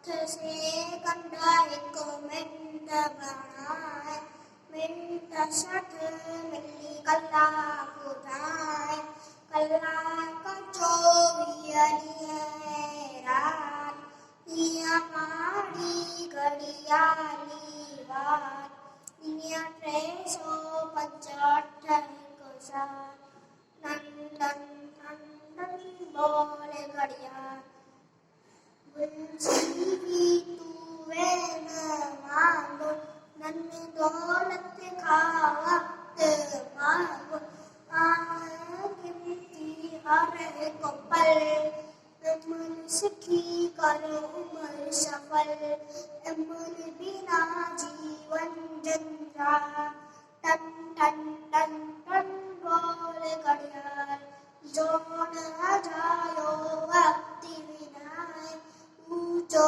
से कंधा एक मिंट बनाए मिंट 60 मिली कलाक ॿुधाए कलाक 24 रात हीअं माड़ी घड़ियाली वात हीअं 365 हिकु साथ नंदन नंदन बोले घड़ियाल गुलजीवी तू वैन मांगो नन दौलत का वक्त मांगो गिनती हर एक पल अमल सिखी करो उम्र सफल अमल बिना जीवन जंजा टन टन टन टन बोले घड़ियाल जो न जायो वक्त विनाए ऊंचो